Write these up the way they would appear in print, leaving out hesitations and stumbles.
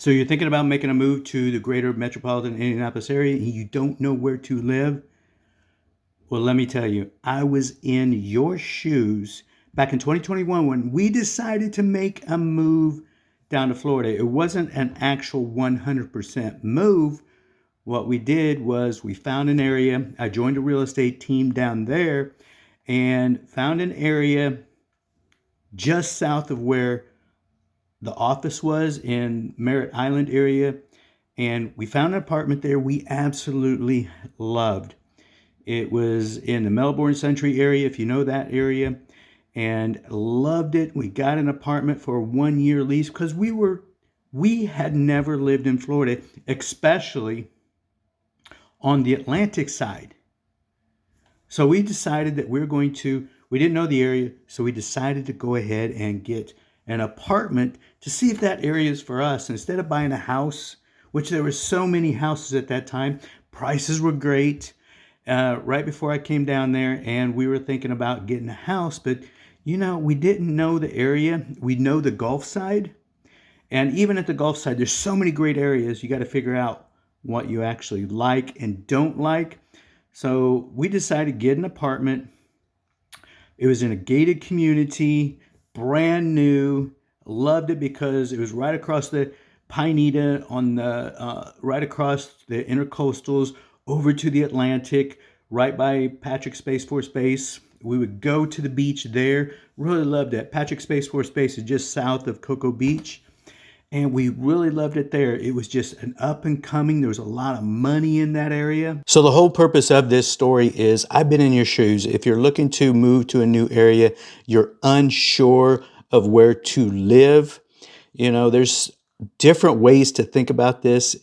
So you're thinking about making a move to the Greater Metropolitan Indianapolis area and you don't know where to live? Well, let me tell you, I was in your shoes back in 2021 when we decided to make a move down to Florida. It wasn't an actual 100% move. What we did was we found an area. I joined a real estate team down there and found an area just south of where the office was in Merritt Island area. And we found an apartment there we absolutely loved. It was in the Melbourne Century area, if you know that area, and loved it. We got an apartment for a 1-year lease because we had never lived in Florida, especially on the Atlantic side. So we decided that we didn't know the area, so we decided to go ahead and get an apartment to see if that area is for us. Instead of buying a house, which there were so many houses at that time, prices were great. Right before I came down there, and we were thinking about getting a house, but we didn't know the area. We know the Gulf side, and even at the Gulf side, there's so many great areas. You got to figure out what you actually like and don't like. So we decided to get an apartment. It was in a gated community, brand new. Loved it because it was right across the Pineda on the right across the intercoastals over to the Atlantic, right by Patrick Space Force Base. We would go to the beach there. Really loved it. Patrick Space Force Base is just south of Cocoa Beach. And we really loved it there. It was just an up and coming. There was a lot of money in that area. So the whole purpose of this story is I've been in your shoes. If you're looking to move to a new area, you're unsure of where to live. There's different ways to think about this.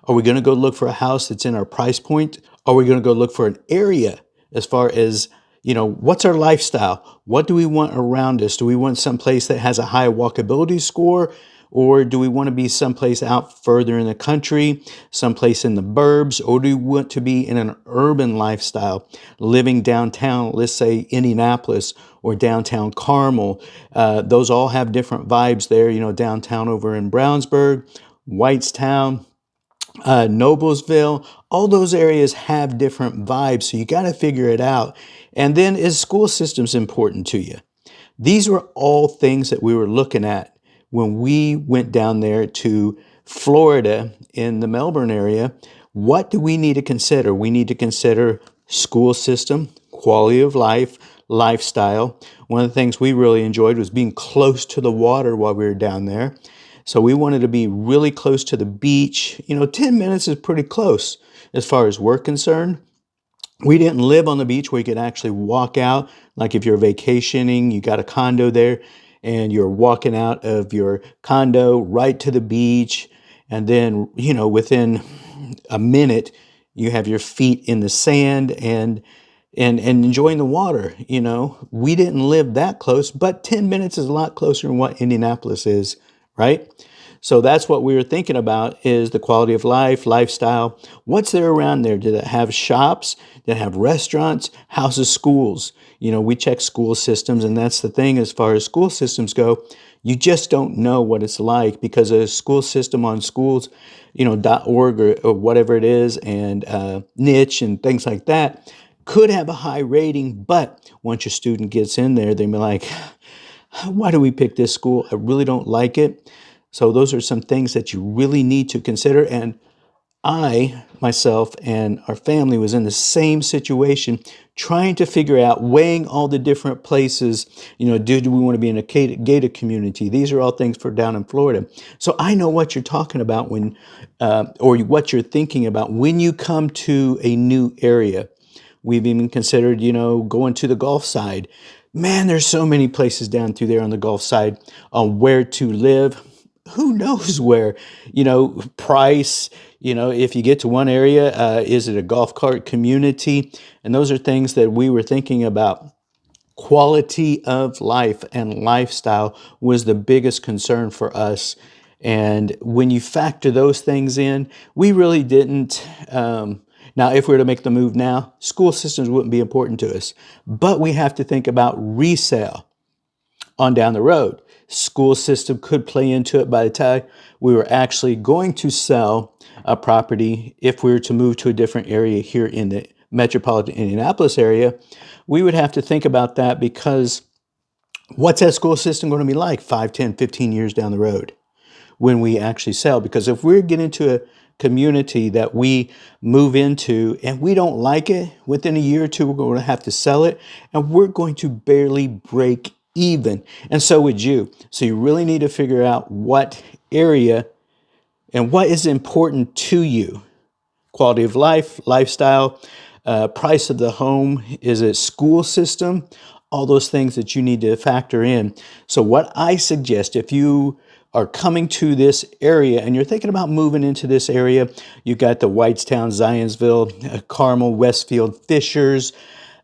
Are we going to go look for a house that's in our price point? Are we going to go look for an area as far as, what's our lifestyle? What do we want around us? Do we want someplace that has a high walkability score? Or do we want to be someplace out further in the country, someplace in the burbs? Or do we want to be in an urban lifestyle, living downtown, let's say Indianapolis or downtown Carmel? Those all have different vibes there, downtown over in Brownsburg, Whitestown, Noblesville. All those areas have different vibes, so you got to figure it out. And then, is school systems important to you? These were all things that we were looking at when we went down there to Florida in the Melbourne area. What do we need to consider? We need to consider school system, quality of life, lifestyle. One of the things we really enjoyed was being close to the water while we were down there. So we wanted to be really close to the beach. 10 minutes is pretty close as far as we're concerned. We didn't live on the beach where you could actually walk out. Like if you're vacationing, you got a condo there and you're walking out of your condo right to the beach. And then, within a minute, you have your feet in the sand and enjoying the water. We didn't live that close, but 10 minutes is a lot closer than what Indianapolis is, right? So that's what we were thinking about, is the quality of life, lifestyle. What's there around there? Did it have shops? Did it have restaurants, houses, schools? We check school systems, and that's the thing as far as school systems go. You just don't know what it's like because a school system on schools, .org or whatever it is, and niche and things like that could have a high rating, but once your student gets in there, they'll be like, why do we pick this school? I really don't like it. So those are some things that you really need to consider. And I, myself, and our family was in the same situation, trying to figure out, weighing all the different places, do we want to be in a gated community? These are all things for down in Florida. So I know what you're talking about or what you're thinking about when you come to a new area. We've even considered, going to the Gulf side. Man, there's so many places down through there on the Gulf side on where to live. Who knows where, price, if you get to one area, is it a golf cart community? And those are things that we were thinking about. Quality of life and lifestyle was the biggest concern for us. And when you factor those things in, we really didn't. Now, if we were to make the move now, school systems wouldn't be important to us. But we have to think about resale on down the road. School system could play into it. By the time we were actually going to sell a property, if we were to move to a different area here in the metropolitan Indianapolis area, we would have to think about that, because what's that school system going to be like 5, 10, 15 years down the road when we actually sell? Because if we're getting into a community that we move into and we don't like it, within a year or two, we're going to have to sell it, and we're going to barely break even. And so would you. So you really need to figure out what area and what is important to you. Quality of life, lifestyle, price of the home, is it school system, all those things that you need to factor in. So what I suggest, if you are coming to this area and you're thinking about moving into this area, you got the Whitestown, Zionsville, Carmel, Westfield, Fishers,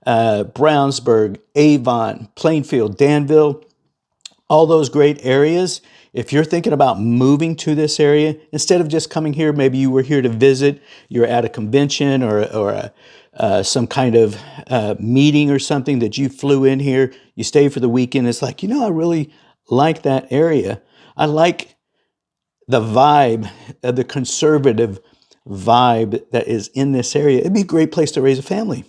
Brownsburg, Avon, Plainfield, Danville, all those great areas. If you're thinking about moving to this area, instead of just coming here, maybe you were here to visit, you're at a convention or some kind of meeting or something that you flew in here, you stay for the weekend. It's like, I really like that area. I like the vibe, the conservative vibe that is in this area. It'd be a great place to raise a family.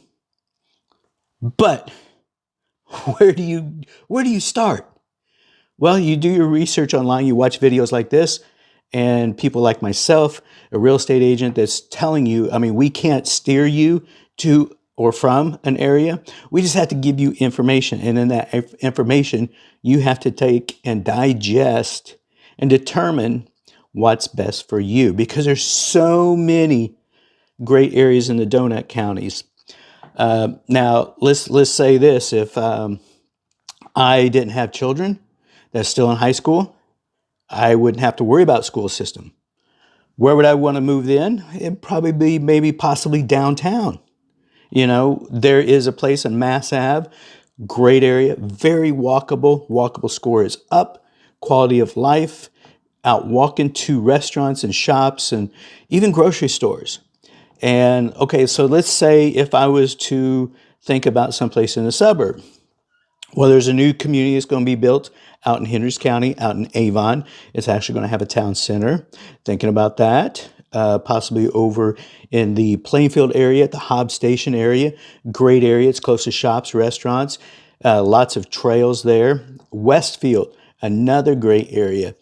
But where do you start? Well, you do your research online, you watch videos like this, and people like myself, a real estate agent that's telling you, we can't steer you to or from an area. We just have to give you information. And then that information you have to take and digest and determine what's best for you, because there's so many great areas in the donut counties. Now, let's say this. If I didn't have children that's still in high school, I wouldn't have to worry about school system. Where would I want to move in? It'd probably be maybe possibly downtown. There is a place in Mass Ave, great area, very walkable. Walkable score is up. Quality of life, out walking to restaurants and shops and even grocery stores. And okay, so let's say if I was to think about someplace in the suburb. Well, there's a new community that's going to be built out in Hendricks County, out in Avon. It's actually going to have a town center. Thinking about that, possibly over in the Plainfield area, at the Hobbs Station area. Great area. It's close to shops, restaurants, lots of trails there. Westfield, another great area,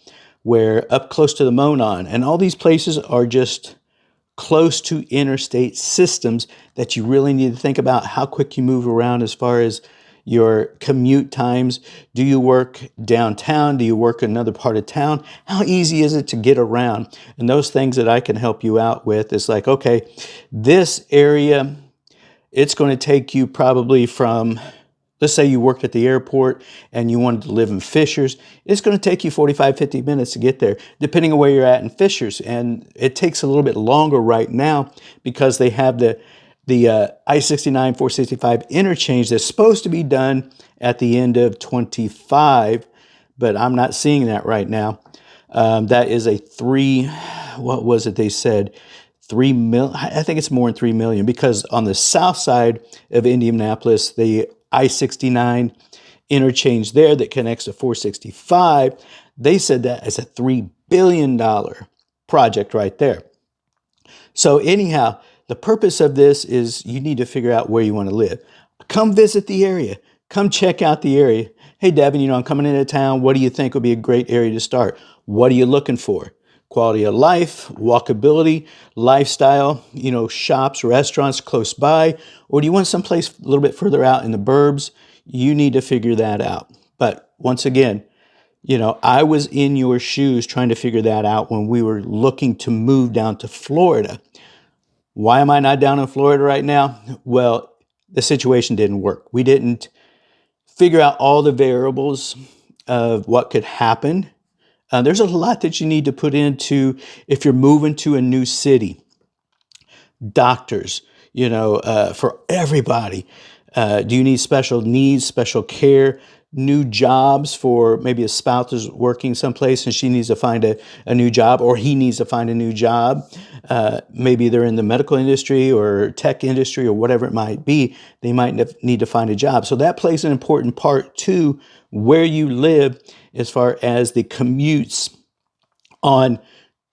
where up close to the Monon. And all these places are just close to interstate systems that you really need to think about how quick you move around as far as your commute times. Do you work downtown? Do you work another part of town? How easy is it to get around? And those things that I can help you out with is like, okay, this area, it's going to take you probably from, let's say you worked at the airport and you wanted to live in Fishers. It's going to take you 45, 50 minutes to get there, depending on where you're at in Fishers. And it takes a little bit longer right now because they have the I-69, 465 interchange that's supposed to be done at the end of 25, but I'm not seeing that right now. That is a what was it they said? 3 million, I think it's more than 3 million, because on the south side of Indianapolis, the I-69 interchange there that connects to 465, they said that is a $3 billion project right there. So anyhow, the purpose of this is you need to figure out where you want to live. Come visit the area. Come check out the area. Hey, Devin, I'm coming into town. What do you think would be a great area to start? What are you looking for? Quality of life, walkability, lifestyle, shops, restaurants close by, or do you want someplace a little bit further out in the burbs? You need to figure that out. But once again, I was in your shoes trying to figure that out when we were looking to move down to Florida. Why am I not down in Florida right now? Well, the situation didn't work. We didn't figure out all the variables of what could happen. There's a lot that you need to put into if you're moving to a new city. Doctors, for everybody. Do you need special needs, special care? new jobs for maybe a spouse is working someplace and she needs to find a new job, or he needs to find a new job. Maybe they're in the medical industry or tech industry or whatever it might be. They might need to find a job. So that plays an important part to where you live as far as the commutes on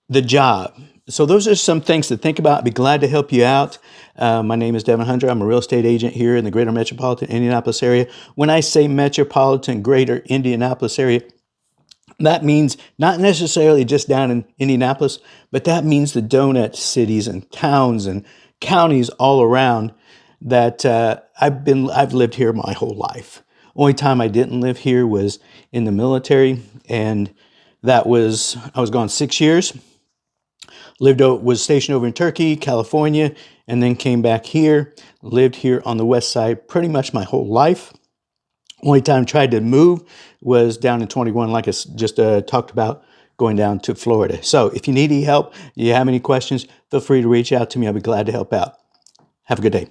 the job. So those are some things to think about. I'd be glad to help you out. My name is Devin Hunter. I'm a real estate agent here in the Greater Metropolitan Indianapolis area. When I say Metropolitan Greater Indianapolis area, that means not necessarily just down in Indianapolis, but that means the donut cities and towns and counties all around that I've lived here my whole life. Only time I didn't live here was in the military, and I was gone 6 years. Was stationed over in Turkey, California, and then came back here. Lived here on the west side pretty much my whole life. Only time I tried to move was down in 21, like I just talked about, going down to Florida. So if you need any help, you have any questions, feel free to reach out to me. I'll be glad to help out. Have a good day.